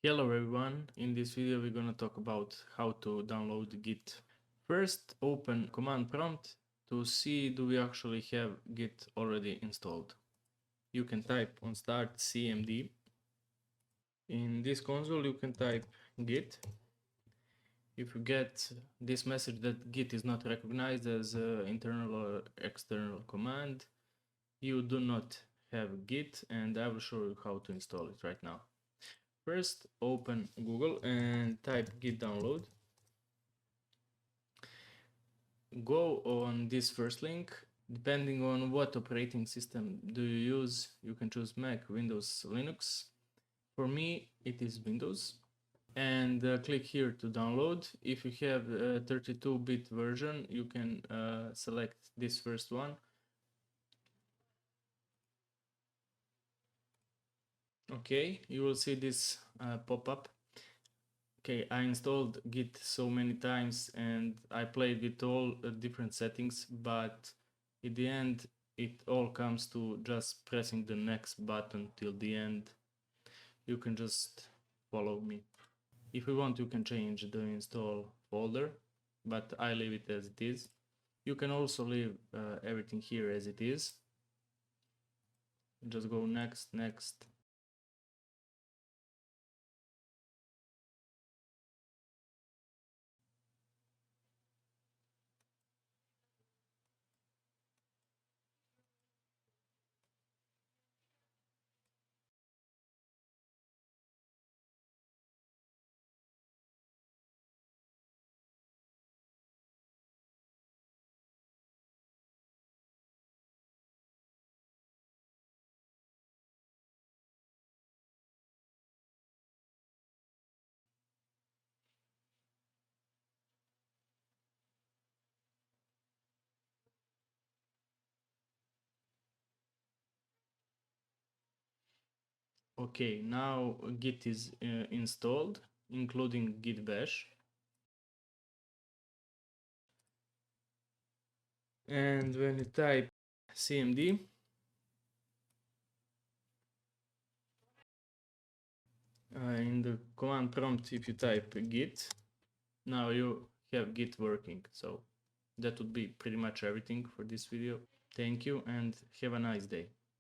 Hello everyone, in this video we're gonna talk about how to download Git. First open command prompt to see do we actually have Git already installed. You can type on start cmd. In this console you can type Git. If you get this message that Git is not recognized as an internal or external command, you do not have Git, and I will show you how to install it right now. First, open Google and type git download. Go on this first link. Depending on what operating system do you use, you can choose Mac, Windows, Linux. For me, it is Windows. And click here to download. If you have a 32-bit version, you can select this first one. Okay, you will see this pop-up. Okay, I installed Git so many times and I played with all different settings, but in the end it all comes to just pressing the next button till the end. You can just follow me. If you want, you can change the install folder, but I leave it as it is. You can also leave everything here as it is. Just go next, next. Okay, now Git is installed, including Git bash. And when you type cmd, in the command prompt, if you type git, now you have Git working. So that would be pretty much everything for this video. Thank you and have a nice day.